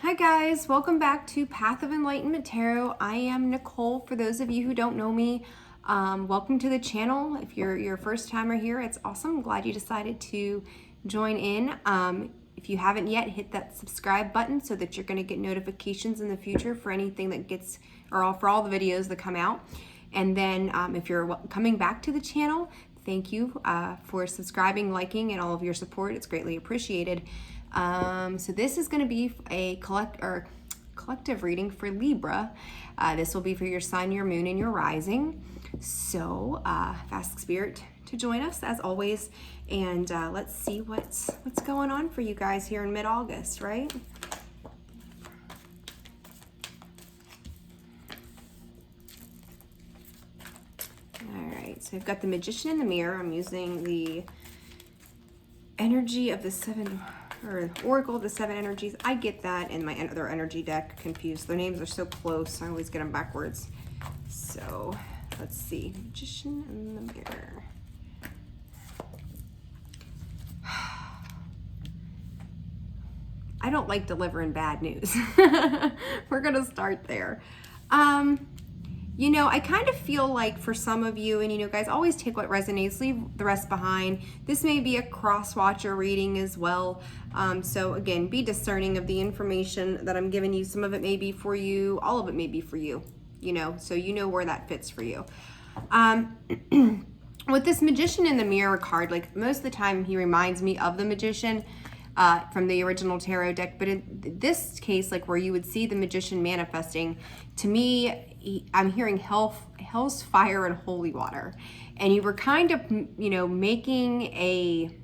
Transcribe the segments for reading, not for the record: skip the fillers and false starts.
Hi guys, welcome back to Path of Enlightenment Tarot. I am Nicole. For those of you who don't know me, welcome to the channel. If you're your first timer here, it's awesome. I'm glad you decided to join in. If you haven't yet, hit that subscribe button so that you're going to get notifications in the future for anything that gets, or for all the videos that come out. And then if you're coming back to the channel, thank you for subscribing, liking, and all of your support. It's greatly appreciated. So this is going to be a collective reading for Libra. This will be for your sun, your moon, and your rising. So ask Spirit to join us as always, and let's see what's going on for you guys here in mid-August, right? All right, so I've got the Magician in the mirror. I'm using the energy of the seven, or Oracle of the Seven Energies. I get that in my other energy deck confused. Their names are so close, I always get them backwards. So let's see, Magician in the mirror. I don't like delivering bad news. We're gonna start there. You know, I kind of feel like for some of you, and you know, guys, always take what resonates, leave the rest behind. This may be a cross-watcher reading as well. So again, be discerning of the information that I'm giving you. Some of it may be for you, all of it may be for you, you know, so you know where that fits for you. With this Magician in the Mirror card, like most of the time he reminds me of the Magician from the original tarot deck, but in this case, like where you would see the Magician manifesting, to me, I'm hearing hell's fire and holy water. And you were kind of, you know, making an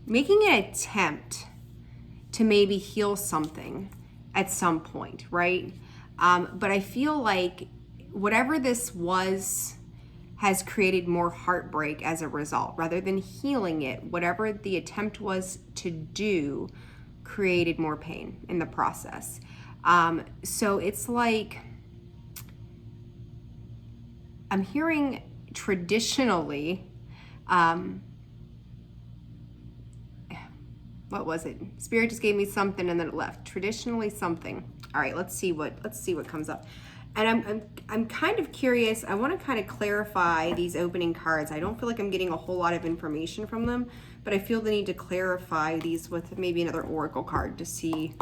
attempt to maybe heal something at some point, right? But I feel like whatever this was has created more heartbreak as a result. Rather than healing it, whatever the attempt was to do created more pain in the process. So it's like, I'm hearing traditionally, what was it? Spirit just gave me something and then it left. Traditionally something. All right, let's see what comes up. And I'm kind of curious. I want to kind of clarify these opening cards. I don't feel like I'm getting a whole lot of information from them, but I feel the need to clarify these with maybe another oracle card to see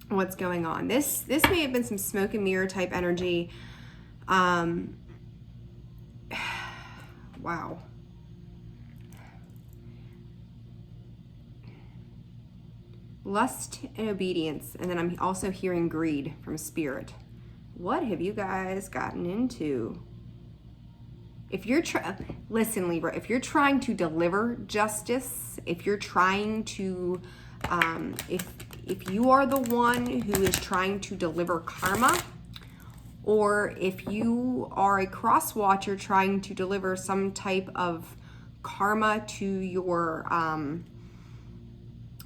what's going on. This may have been some smoke and mirror type energy. Wow. Lust and obedience, and then I'm also hearing greed from Spirit. What have you guys gotten into? If you're listen, Libra, if you're trying to deliver justice, if you're trying to, if you are the one who is trying to deliver karma, or if you are a cross watcher trying to deliver some type of karma to your,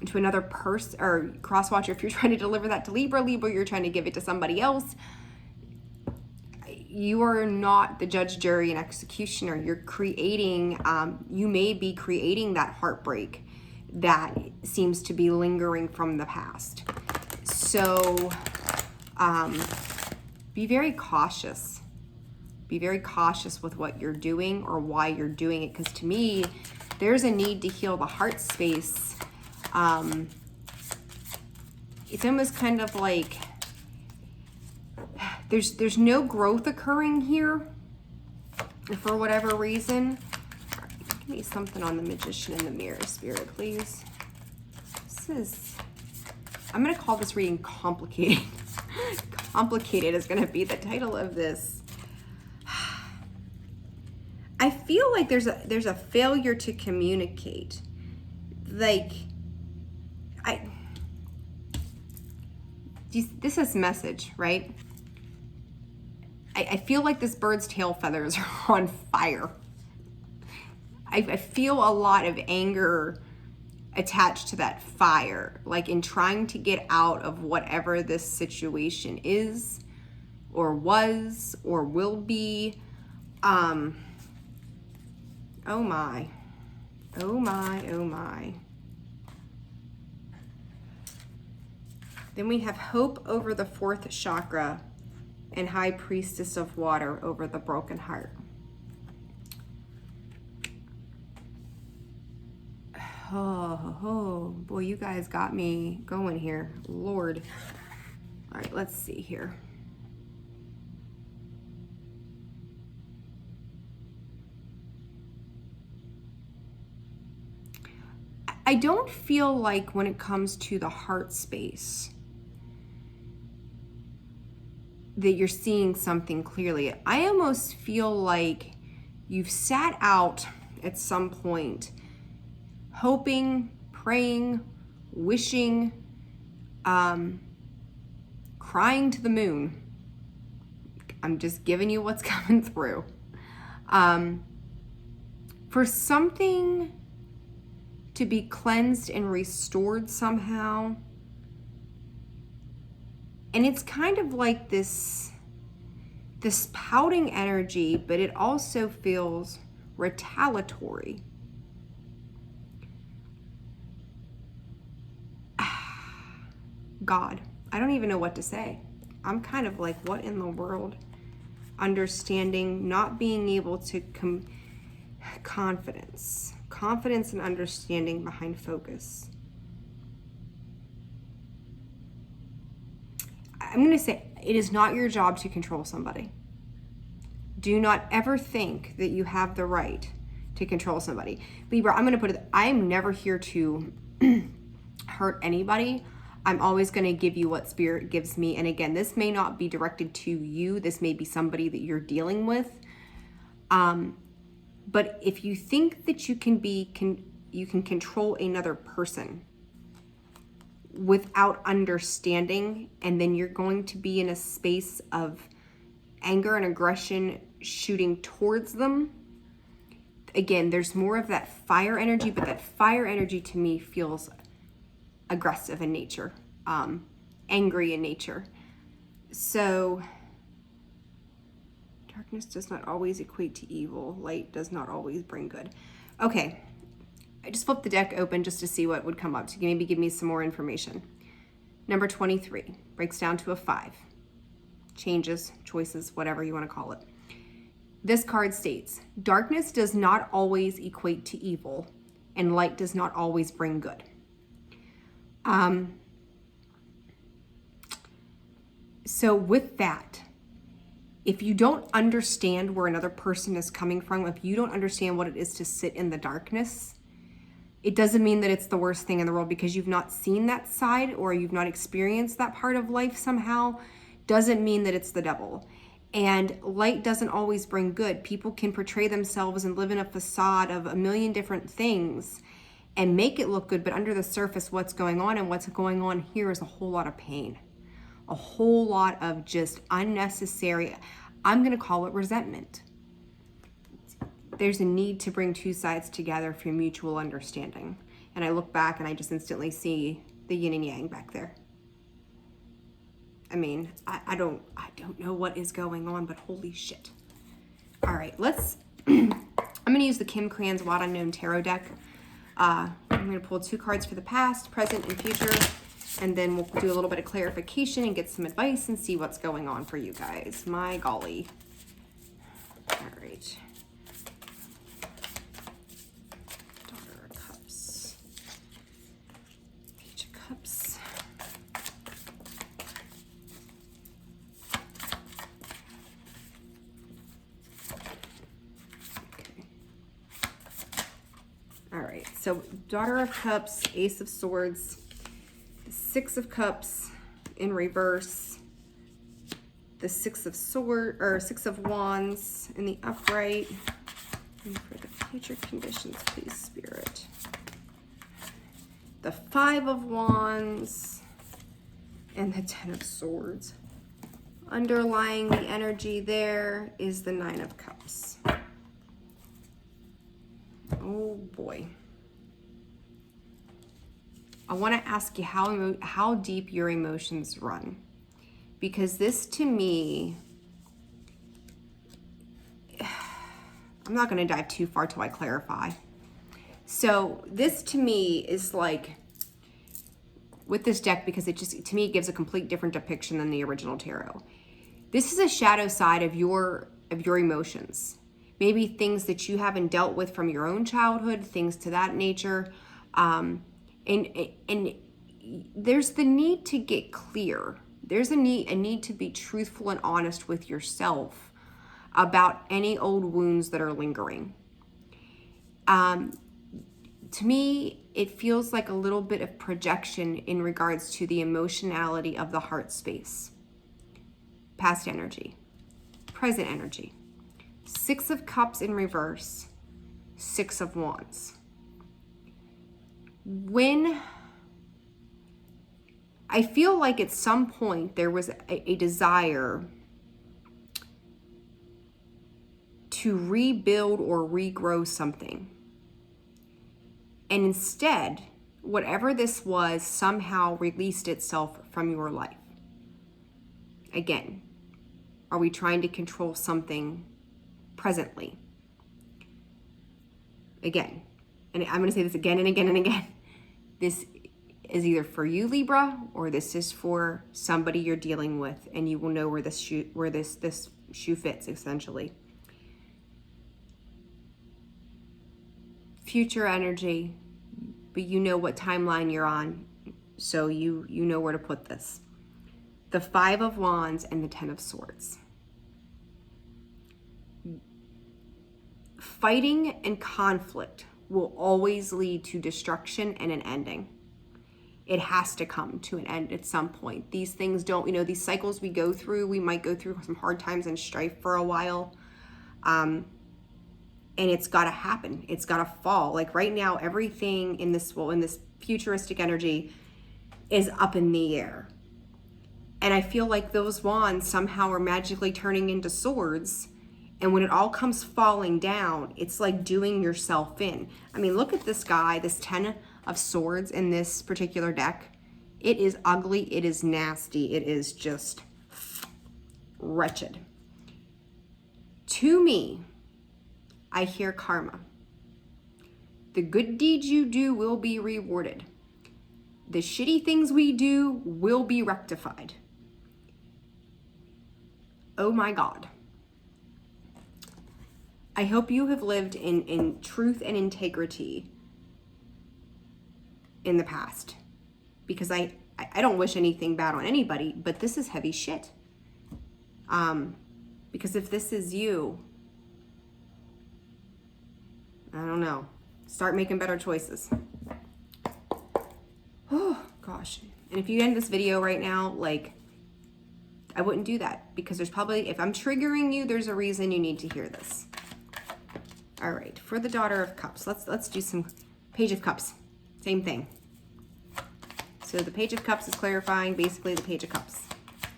to another person, or cross watcher, if you're trying to deliver that to Libra, you're trying to give it to somebody else, you are not the judge, jury, and executioner. You're creating, you may be creating that heartbreak that seems to be lingering from the past. So be very cautious. Be very cautious with what you're doing or why you're doing it, because to me, there's a need to heal the heart space. It's almost kind of like there's no growth occurring here for whatever reason. Give me something on the Magician in the Mirror, Spirit, please. I'm going to call this reading complicated. Complicated is going to be the title of this. I feel like there's a failure to communicate. Like, this is message, right? I feel like this bird's tail feathers are on fire. I feel a lot of anger attached to that fire, like in trying to get out of whatever this situation is, or was, or will be. Oh my, oh my, oh my. Then we have hope over the 4th chakra and High Priestess of Water over the broken heart. Oh, boy, you guys got me going here. Lord. All right, let's see here. I don't feel like when it comes to the heart space that you're seeing something clearly. I almost feel like you've sat out at some point hoping, praying, wishing, crying to the moon. I'm just giving you what's coming through. For something to be cleansed and restored somehow. And it's kind of like this pouting energy, but it also feels retaliatory. God, I don't even know what to say. I'm kind of like, what in the world? Understanding, not being able to confidence and understanding behind focus. I'm going to say it is not your job to control somebody. Do not ever think that you have the right to control somebody. Libra, I'm going to put it, I'm never here to hurt anybody. I'm always going to give you what spirit gives me. And again, this may not be directed to you. This may be somebody that you're dealing with. But if you think that you can control another person without understanding, and then you're going to be in a space of anger and aggression shooting towards them. Again, there's more of that fire energy, but that fire energy to me feels aggressive in nature, angry in nature. So darkness does not always equate to evil. Light does not always bring good. Okay, I just flipped the deck open just to see what would come up to maybe give me some more information. Number 23 breaks down to a 5. Changes, choices, whatever you want to call it. This card states, darkness does not always equate to evil, and light does not always bring good. So with that, if you don't understand where another person is coming from, if you don't understand what it is to sit in the darkness, it doesn't mean that it's the worst thing in the world because you've not seen that side or you've not experienced that part of life somehow. Doesn't mean that it's the devil. And light doesn't always bring good. People can portray themselves and live in a facade of a million different things and make it look good, but under the surface, what's going on and what's going on here is a whole lot of pain. A whole lot of just unnecessary, I'm going to call it resentment. There's a need to bring two sides together for mutual understanding. And I look back and I just instantly see the yin and yang back there. I mean, I don't know what is going on, but holy shit. All right, I'm going to use the Kim Kranz What Unknown Tarot deck. I'm going to pull 2 cards for the past, present, and future. And then we'll do a little bit of clarification and get some advice and see what's going on for you guys. My golly. All right. Daughter of Cups. Page of Cups. Okay. All right. So Daughter of Cups, Ace of Swords, 6 of Cups in reverse, the 6 of Wands in the upright, and for the future conditions, please, Spirit. The 5 of Wands and the 10 of Swords. Underlying the energy there is the 9 of Cups. Oh boy. I want to ask you how deep your emotions run, because this to me, I'm not going to dive too far till I clarify. So this to me is like with this deck because it just, to me, it gives a complete different depiction than the original tarot. This is a shadow side of your emotions. Maybe things that you haven't dealt with from your own childhood, things to that nature. And there's the need to get clear. There's a need to be truthful and honest with yourself about any old wounds that are lingering. To me, it feels like a little bit of projection in regards to the emotionality of the heart space. Past energy, present energy. 6 of Cups in reverse, 6 of Wands. When I feel like at some point there was a desire to rebuild or regrow something. And instead, whatever this was somehow released itself from your life. Again, are we trying to control something presently? Again, and I'm going to say this again and again and again. This is either for you, Libra, or this is for somebody you're dealing with, and you will know where this shoe fits, essentially. Future energy, but you know what timeline you're on, so you know where to put this. The 5 of Wands and the 10 of Swords. Fighting and conflict will always lead to destruction and an ending. It has to come to an end at some point. These things don't, these cycles we go through, we might go through some hard times and strife for a while. And it's got to happen. It's got to fall. Like right now, everything in this futuristic energy is up in the air. And I feel like those wands somehow are magically turning into swords. And when it all comes falling down, it's like doing yourself in. I mean, look at this guy, this 10 of Swords in this particular deck. It is ugly. It is nasty. It is just wretched. To me, I hear karma. The good deeds you do will be rewarded. The shitty things we do will be rectified. Oh my God. I hope you have lived in truth and integrity in the past, because I don't wish anything bad on anybody, but this is heavy shit. Because if this is you, I don't know. Start making better choices. Oh, gosh. And if you end this video right now, like, I wouldn't do that, because there's probably, if I'm triggering you, there's a reason you need to hear this. All right, for the Daughter of Cups, let's do some Page of Cups. Same thing. So the Page of Cups is clarifying basically the Page of Cups,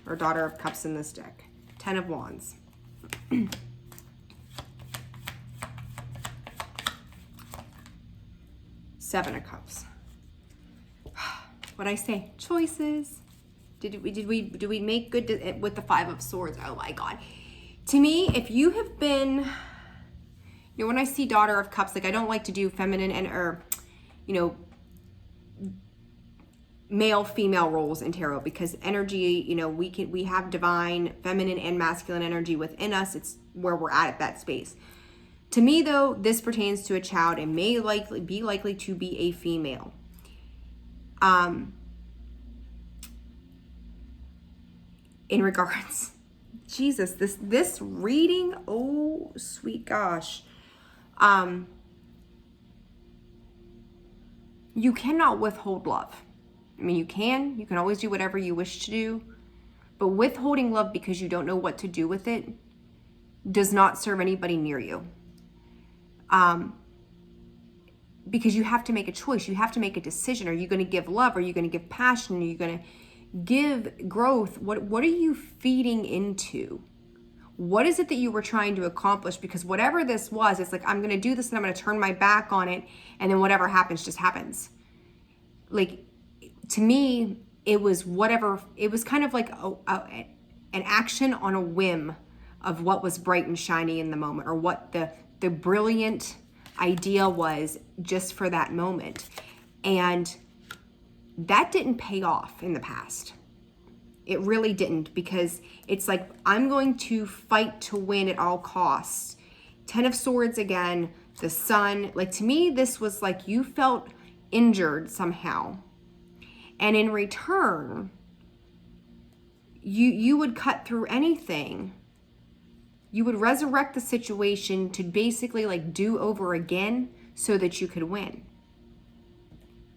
or Daughter of Cups in this deck. 10 of Wands. 7 of Cups. What'd I say? Choices. Did we make good with the 5 of Swords? Oh my God. To me, if you have been, when I see Daughter of Cups, like I don't like to do feminine or male female roles in tarot, because energy, we have divine feminine and masculine energy within us. It's where we're at that space. To me though, this pertains to a child and may be likely to be a female. In regards, Jesus, this reading, oh sweet gosh. You cannot withhold love. I mean, you can always do whatever you wish to do, but withholding love because you don't know what to do with it does not serve anybody near you. Because you have to make a choice. You have to make a decision. Are you going to give love? Are you going to give passion? Are you going to give growth? What are you feeding into? What is it that you were trying to accomplish? Because whatever this was, it's like, I'm going to do this and I'm going to turn my back on it. And then whatever happens just happens. Like, to me, it was whatever, it was kind of like an action on a whim of what was bright and shiny in the moment, or what the brilliant idea was just for that moment. And that didn't pay off in the past. It really didn't, because it's like, I'm going to fight to win at all costs. 10 of Swords again, the Sun. Like, to me, this was like you felt injured somehow. And in return, you would cut through anything. You would resurrect the situation to basically like do over again so that you could win.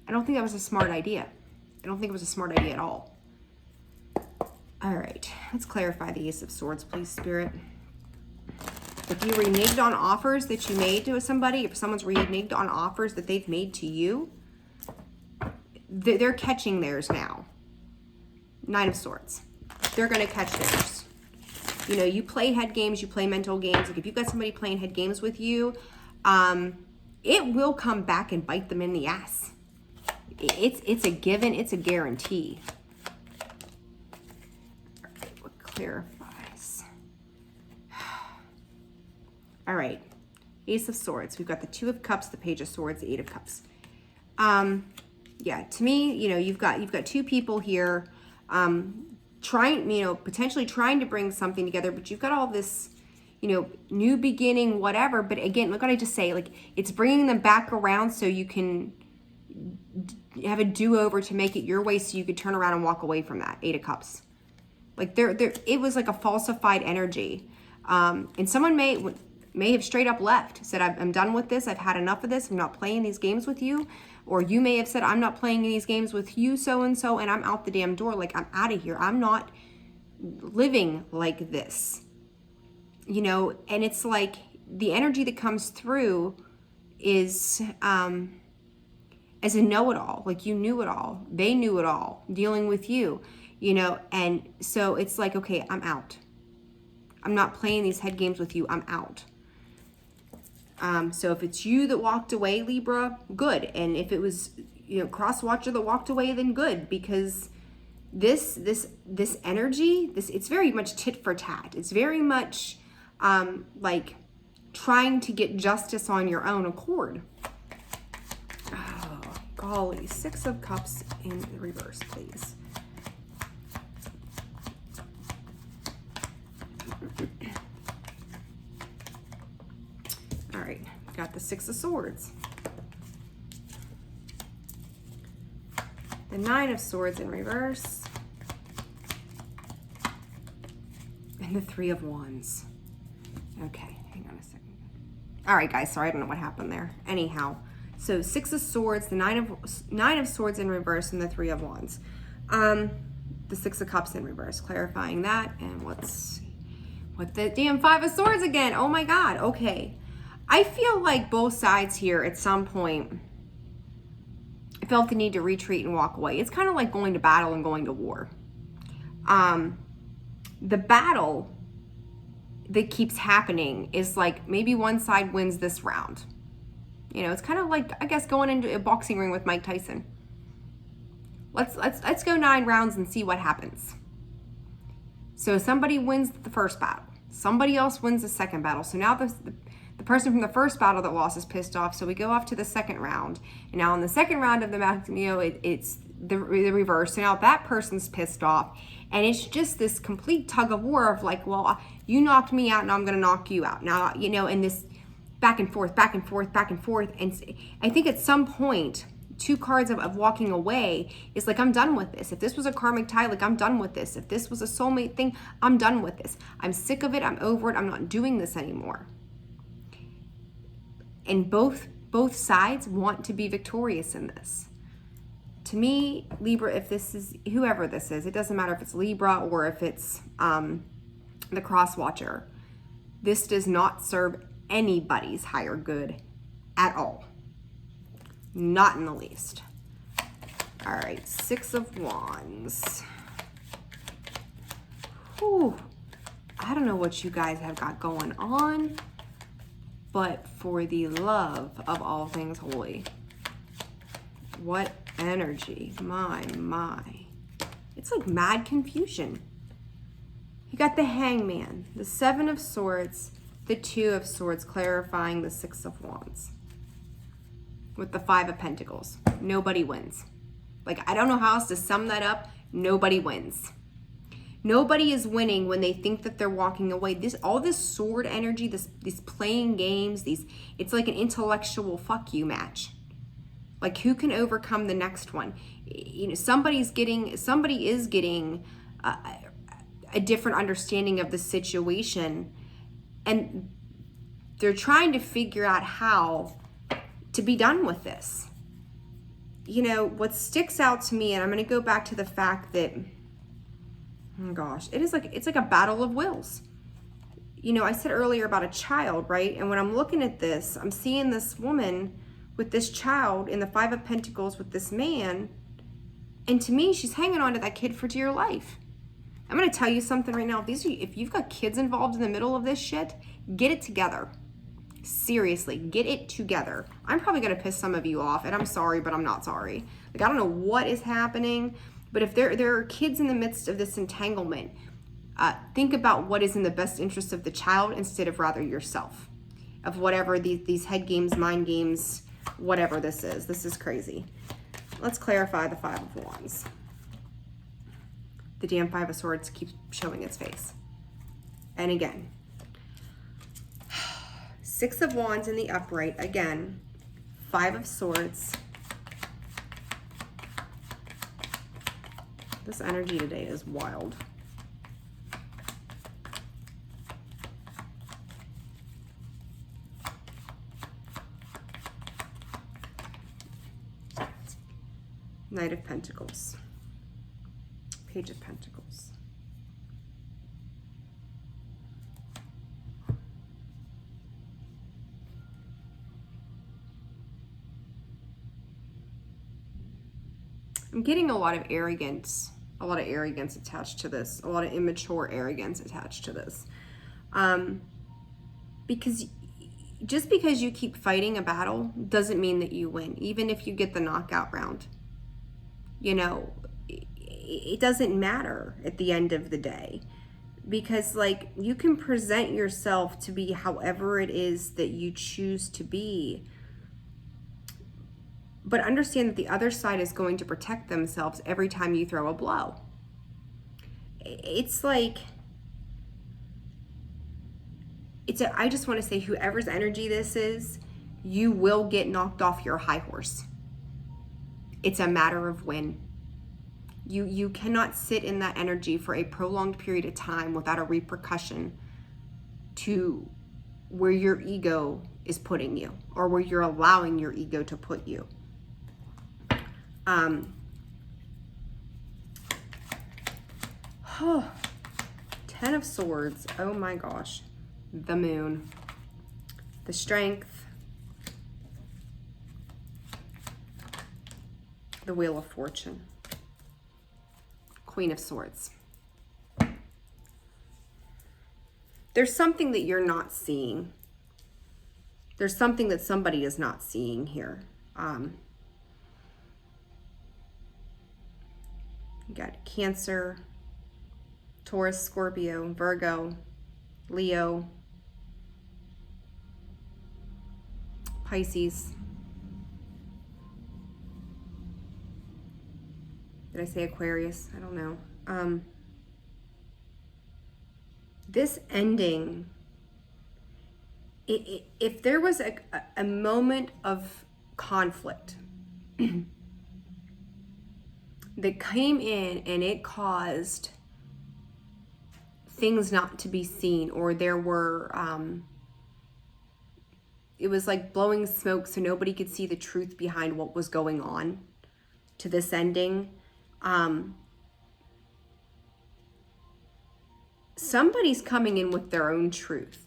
I don't think that was a smart idea. I don't think it was a smart idea at all. All right, let's clarify the Ace of Swords, please, Spirit. If you reneged on offers that you made to somebody, if someone's reneged on offers that they've made to you, they're catching theirs now. 9 of Swords. They're going to catch theirs. You know, you play head games, you play mental games. Like, if you've got somebody playing head games with you, it will come back and bite them in the ass. It's a given, it's a guarantee. All right, what clarifies? All right, Ace of Swords. We've got the 2 of Cups, the Page of Swords, the 8 of Cups. Yeah, to me, you know, you've got 2 people here, trying, you know, potentially trying to bring something together, but you've got all this, you know, new beginning, whatever. But again, look what I just say, like, it's bringing them back around so you can have a do-over to make it your way, so you could turn around and walk away from that 8 of Cups. Like, it was like a falsified energy. And someone may have straight up left, said, I'm done with this. I've had enough of this. I'm not playing these games with you. Or you may have said, I'm not playing these games with you, so-and-so, and I'm out the damn door. Like, I'm out of here. I'm not living like this. You know, and it's like the energy that comes through is as a know-it-all. Like, you knew it all. They knew it all, dealing with you, you know. And so it's like, okay, I'm out. I'm not playing these head games with you. I'm out. So if it's you that walked away, Libra, good. And if it was, you know, cross watcher that walked away, then good, because this energy, it's very much tit for tat. It's very much like trying to get justice on your own accord. Oh, golly. 6 of Cups in reverse, please. All right, got the 6 of Swords. The 9 of Swords in reverse. And the 3 of Wands. Okay, hang on a second. All right, guys, sorry, I don't know what happened there. Anyhow, so 6 of Swords, the 9 of Swords in reverse, and the 3 of Wands. The 6 of Cups in reverse, clarifying that. And what the damn 5 of Swords again? Oh my God, okay. I feel like both sides here at some point felt the need to retreat and walk away. It's kind of like going to battle and going to war. The battle that keeps happening is like maybe one side wins this round. You know, it's kind of like, I guess, going into a boxing ring with Mike Tyson. Let's go 9 rounds and see what happens. So somebody wins the first battle. Somebody else wins the second battle. So now the person from the first battle that lost is pissed off. So we go off to the second round. And now in the second round of the match, you know, it's the reverse. So now that person's pissed off. And it's just this complete tug of war of like, well, you knocked me out, now I'm going to knock you out. Now, you know, and this back and forth, back and forth, back and forth. And I think at some point, 2 cards of walking away is like, I'm done with this. If this was a karmic tie, like, I'm done with this. If this was a soulmate thing, I'm done with this. I'm sick of it. I'm over it. I'm not doing this anymore. And both sides want to be victorious in this. To me, Libra, if this is whoever this is, it doesn't matter if it's Libra or if it's the cross watcher. This does not serve anybody's higher good at all. Not in the least. All right, 6 of Wands. Whew. I don't know what you guys have got going on, but for the love of all things holy, what energy, my. It's like mad confusion. You got the Hangman, the 7 of Swords, the 2 of Swords, clarifying the 6 of Wands. With the 5 of Pentacles. Nobody wins. Like, I don't know how else to sum that up. Nobody wins. Nobody is winning when they think that they're walking away. All this sword energy, these playing games, it's like an intellectual fuck you match. Like, who can overcome the next one? You know, somebody is getting a different understanding of the situation, and they're trying to figure out how to be done with this. You know, what sticks out to me, and I'm going to go back to the fact that, oh gosh, it's like a battle of wills. You know, I said earlier about a child, right? And when I'm looking at this, I'm seeing this woman with this child in the Five of Pentacles with this man. And to me, she's hanging on to that kid for dear life. I'm going to tell you something right now. If you've got kids involved in the middle of this shit, get it together. Seriously, get it together. I'm probably going to piss some of you off, and I'm sorry, but I'm not sorry. Like, I don't know what is happening, but if there are kids in the midst of this entanglement, think about what is in the best interest of the child instead of rather yourself. Of whatever these head games, mind games, whatever this is. This is crazy. Let's clarify the Five of Wands. The damn Five of Swords keeps showing its face. And again, Six of Wands in the upright. Again, Five of Swords. This energy today is wild. Knight of Pentacles. Page of Pentacles. I'm getting a lot of arrogance attached to this, a lot of immature arrogance attached to this. Because just because you keep fighting a battle doesn't mean that you win, even if you get the knockout round. You know, it doesn't matter at the end of the day, because like, you can present yourself to be however it is that you choose to be, but understand that the other side is going to protect themselves every time you throw a blow. It's like, I just want to say, whoever's energy this is, you will get knocked off your high horse. It's a matter of when. You cannot sit in that energy for a prolonged period of time without a repercussion to where your ego is putting you, or where you're allowing your ego to put you. 10 of Swords. Oh my gosh. The Moon. The Strength. The Wheel of Fortune. Queen of Swords. There's something that you're not seeing. There's something that somebody is not seeing here. You got Cancer, Taurus, Scorpio, Virgo, Leo, Pisces. Did I say Aquarius? I don't know. This ending, if there was a moment of conflict that came in and it caused things not to be seen, or there were, it was like blowing smoke so nobody could see the truth behind what was going on to this ending. Somebody's coming in with their own truth.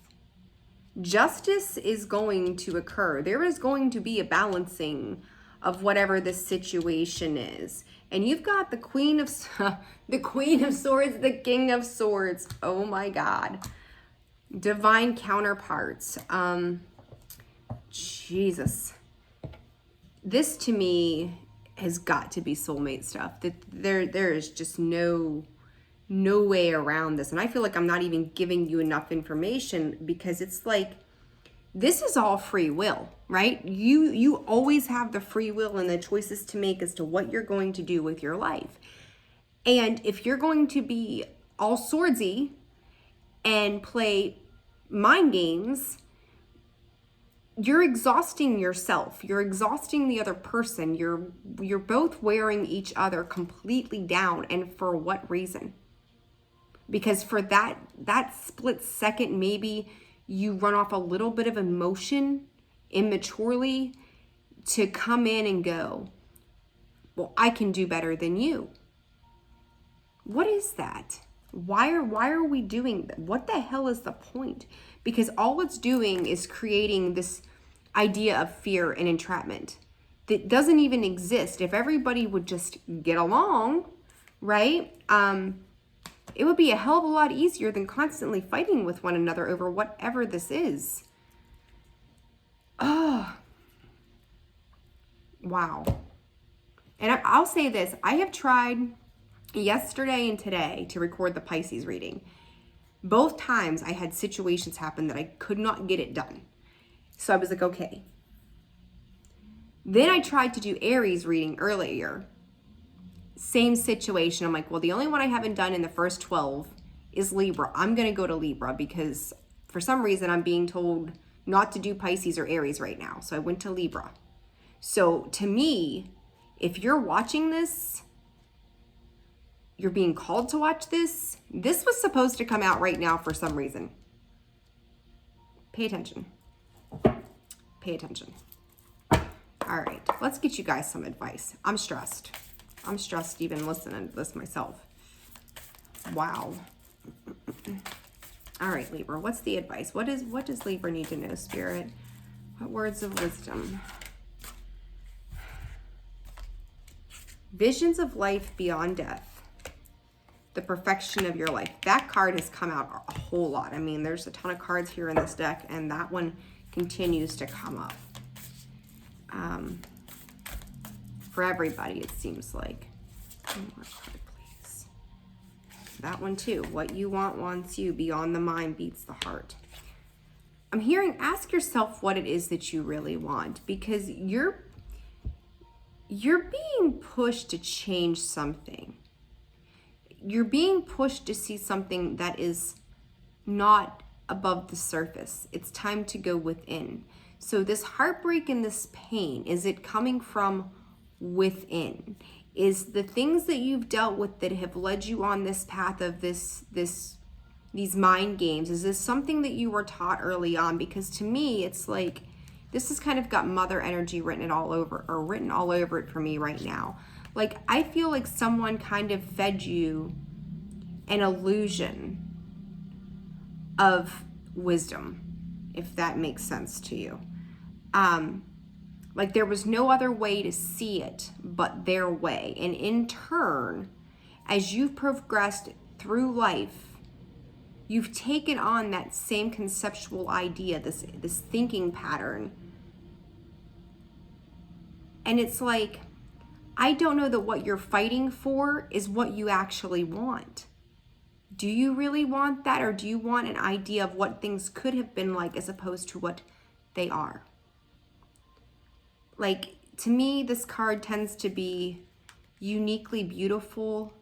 Justice is going to occur. There is going to be a balancing of whatever this situation is. And you've got the Queen of Swords, the King of Swords. Oh my God. Divine counterparts. Jesus. This to me has got to be soulmate stuff. That there is just no way around this. And I feel like I'm not even giving you enough information, because it's like this is all free will, right? You always have the free will and the choices to make as to what you're going to do with your life. And if you're going to be all swordsy and play mind games, you're exhausting yourself. You're exhausting the other person. You're both wearing each other completely down. And for what reason? Because for that split second, maybe you run off a little bit of emotion immaturely to come in and go, well, I can do better than you. What is that? Why are we doing that? What the hell is the point? Because all it's doing is creating this idea of fear and entrapment that doesn't even exist. If everybody would just get along, right? It would be a hell of a lot easier than constantly fighting with one another over whatever this is. Oh, wow. And I'll say this, I have tried yesterday and today to record the Pisces reading. Both times I had situations happen that I could not get it done. So I was like, okay. Then I tried to do Aries reading earlier. Same situation. I'm like, well, the only one I haven't done in the first 12 is Libra. I'm going to go to Libra because for some reason I'm being told not to do Pisces or Aries right now. So I went to Libra. So to me, if you're watching this, you're being called to watch this. This was supposed to come out right now for some reason. Pay attention. Pay attention. All right, let's get you guys some advice. I'm stressed. I'm stressed even listening to this myself. Wow. All right, Libra, what's the advice? What does Libra need to know, Spirit? What words of wisdom? Visions of life beyond death. The perfection of your life. That card has come out a whole lot. I mean, there's a ton of cards here in this deck, and that one continues to come up. For everybody, it seems like. One more card, please. That one too. What you want wants you. Beyond the mind beats the heart. I'm hearing, ask yourself what it is that you really want, because you're being pushed to change something. You're being pushed to see something that is not above the surface. It's time to go within. So this heartbreak and this pain, is it coming from within? Is the things that you've dealt with that have led you on this path of these mind games, is this something that you were taught early on? Because to me, it's like, this has kind of got mother energy written all over it for me right now. Like, I feel like someone kind of fed you an illusion of wisdom, if that makes sense to you. Like there was no other way to see it but their way. And in turn, as you've progressed through life, you've taken on that same conceptual idea, this thinking pattern. And it's like, I don't know that what you're fighting for is what you actually want. Do you really want that, or do you want an idea of what things could have been like as opposed to what they are? Like, to me, this card tends to be uniquely beautiful.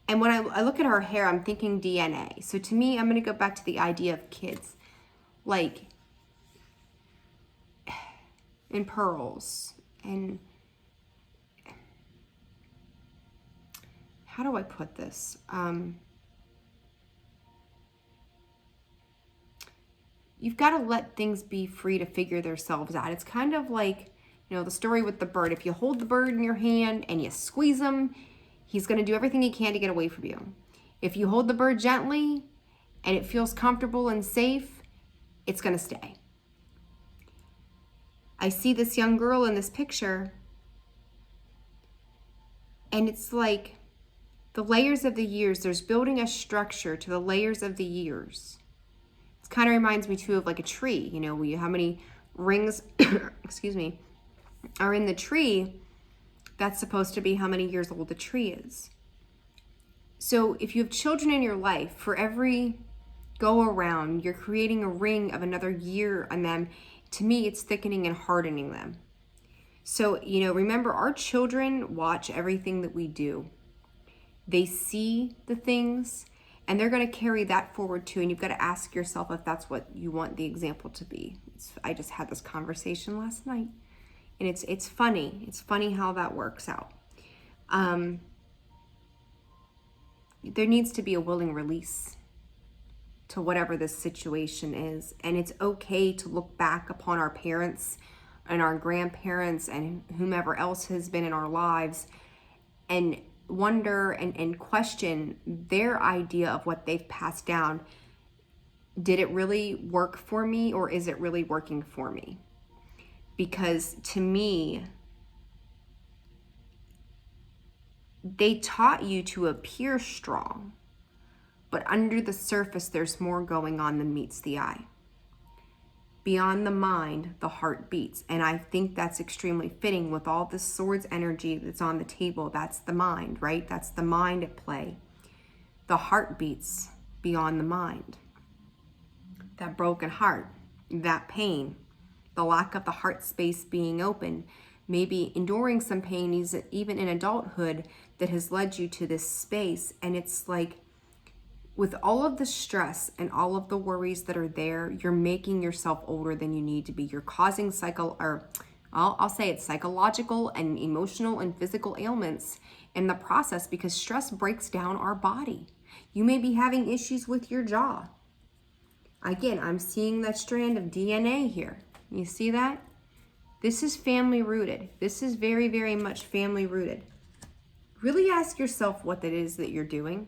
And when I look at her hair, I'm thinking DNA. So to me, I'm going to go back to the idea of kids. Like, in pearls. And how do I put this? You've got to let things be free to figure themselves out. It's kind of like, you know, the story with the bird. If you hold the bird in your hand and you squeeze him, he's going to do everything he can to get away from you. If you hold the bird gently and it feels comfortable and safe, it's going to stay. I see this young girl in this picture, and it's like the layers of the years. There's building a structure to the layers of the years. It kind of reminds me too of like a tree, you know, how many rings, excuse me, are in the tree. That's supposed to be how many years old the tree is. So if you have children in your life, for every go around. You're creating a ring of another year on them. To me, it's thickening and hardening them. So, remember, our children watch everything that we do. They see the things, and they're going to carry that forward too. And you've got to ask yourself if that's what you want the example to be. I just had this conversation last night, and it's funny. It's funny how that works out. There needs to be a willing release to whatever this situation is. And it's okay to look back upon our parents and our grandparents and whomever else has been in our lives and wonder and question their idea of what they've passed down. Did it really work for me, or is it really working for me? Because to me, they taught you to appear strong, but under the surface, there's more going on than meets the eye. Beyond the mind, the heart beats. And I think that's extremely fitting with all the swords energy that's on the table. That's the mind, right? That's the mind at play. The heart beats beyond the mind. That broken heart, that pain, the lack of the heart space being open, maybe enduring some pain even in adulthood that has led you to this space. And it's like, with all of the stress and all of the worries that are there, you're making yourself older than you need to be. You're causing I'll say it's psychological and emotional and physical ailments in the process, because stress breaks down our body. You may be having issues with your jaw. Again, I'm seeing that strand of DNA here. You see that? This is family rooted. This is very, very much family rooted. Really ask yourself what that is that you're doing.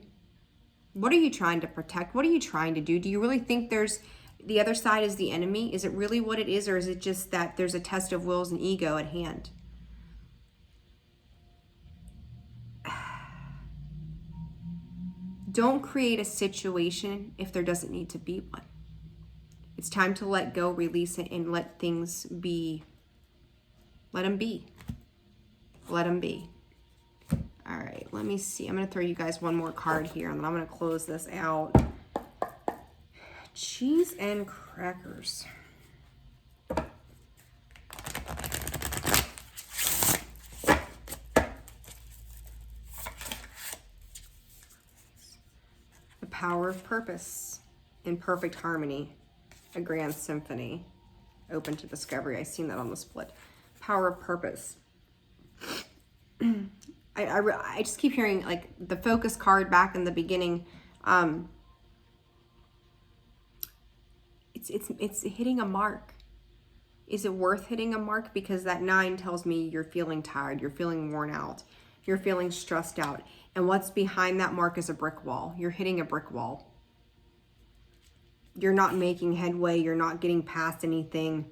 What are you trying to protect? What are you trying to do? Do you really think the other side is the enemy? Is it really what it is? Or is it just that there's a test of wills and ego at hand? Don't create a situation if there doesn't need to be one. It's time to let go, release it, and let things be. Let them be. Let them be. All right, let me see. I'm going to throw you guys one more card here, and then I'm going to close this out. Cheese and crackers. The power of purpose in perfect harmony. A grand symphony. Open to discovery. I've seen that on the split. Power of purpose. I just keep hearing like the focus card back in the beginning. It's hitting a mark. Is it worth hitting a mark? Because that 9 tells me you're feeling tired, you're feeling worn out, you're feeling stressed out. And what's behind that mark is a brick wall. You're hitting a brick wall. You're not making headway. You're not getting past anything.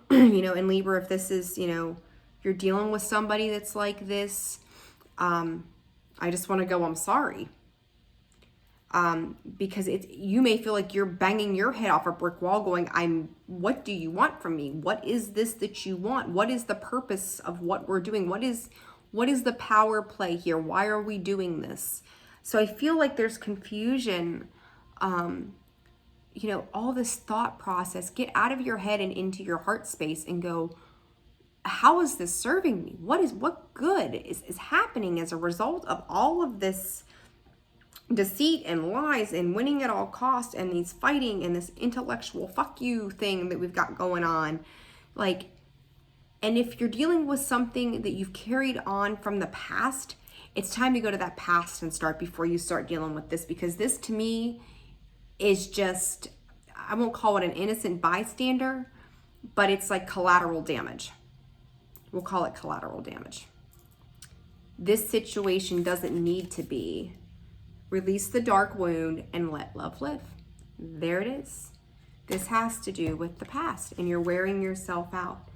In Libra, if this is, you're dealing with somebody that's like this, I just want to go, I'm sorry. Because you may feel like you're banging your head off a brick wall going, what do you want from me? What is this that you want? What is the purpose of what we're doing? What is the power play here? Why are we doing this? So I feel like there's confusion, all this thought process. Get out of your head and into your heart space and go, how is this serving me? What good is happening as a result of all of this deceit and lies and winning at all costs and these fighting and this intellectual fuck you thing that we've got going on? And if you're dealing with something that you've carried on from the past, it's time to go to that past and start before you start dealing with this, because this to me is just, I won't call it an innocent bystander, but it's like collateral damage. We'll call it collateral damage. This situation doesn't need to be. Release the dark wound and let love live. There it is. This has to do with the past, and you're wearing yourself out.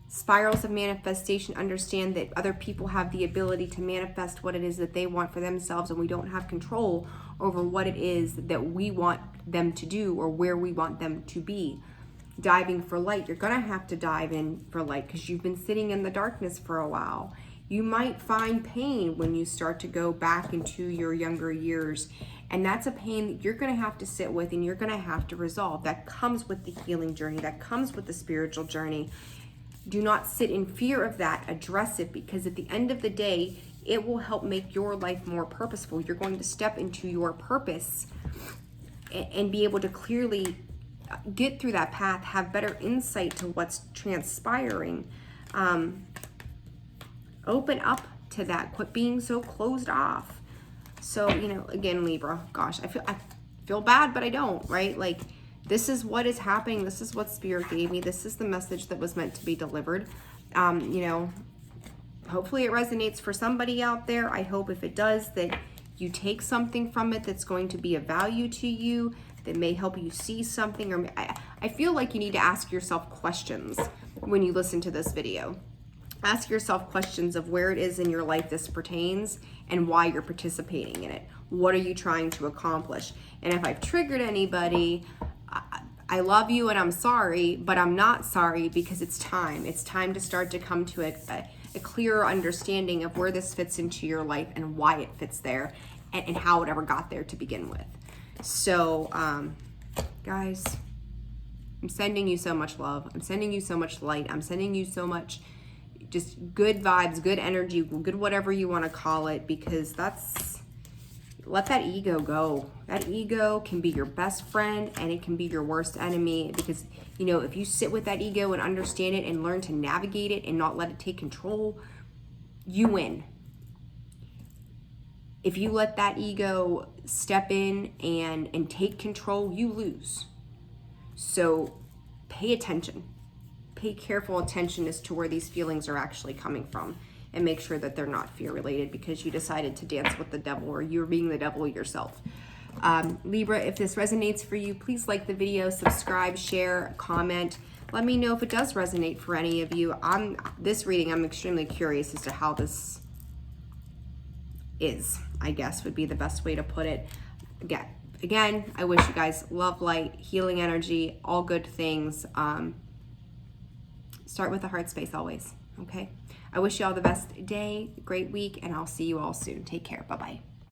Spirals of manifestation understand that other people have the ability to manifest what it is that they want for themselves, and we don't have control over what it is that we want them to do or where we want them to be. Diving for light. You're going to have to dive in for light because you've been sitting in the darkness for a while. You might find pain when you start to go back into your younger years. And that's a pain that you're going to have to sit with and you're going to have to resolve. That comes with the healing journey, that comes with the spiritual journey. Do not sit in fear of that. Address it, because at the end of the day, it will help make your life more purposeful. You're going to step into your purpose and be able to clearly get through that path, have better insight to what's transpiring. Open up to that. Quit being so closed off. So, you know, again, Libra, gosh, I feel bad, but I don't, right? Like, this is what is happening. This is what Spirit gave me. This is the message that was meant to be delivered. You know, hopefully it resonates for somebody out there. I hope if it does, that you take something from it that's going to be of value to you, that may help you see something. Or I feel like you need to ask yourself questions when you listen to this video. Ask yourself questions of where it is in your life this pertains and why you're participating in it. What are you trying to accomplish? And if I've triggered anybody, I love you and I'm sorry, but I'm not sorry, because it's time. It's time to start to come to a clearer understanding of where this fits into your life and why it fits there, and how it ever got there to begin with. So, guys, I'm sending you so much love. I'm sending you so much light. I'm sending you so much just good vibes, good energy, good whatever you want to call it, because let that ego go. That ego can be your best friend and it can be your worst enemy, because, you know, if you sit with that ego and understand it and learn to navigate it and not let it take control, you win. If you let that ego step in and take control, you lose. So pay attention. Pay careful attention as to where these feelings are actually coming from, and make sure that they're not fear related because you decided to dance with the devil, or you're being the devil yourself. Libra, if this resonates for you, please like the video, subscribe, share, comment. Let me know if it does resonate for any of you. On this reading, I'm extremely curious as to how this is, I guess would be the best way to put it. Again, I wish you guys love, light, healing energy, all good things. Start with the heart space always, okay? I wish you all the best day, great week, and I'll see you all soon. Take care. Bye-bye.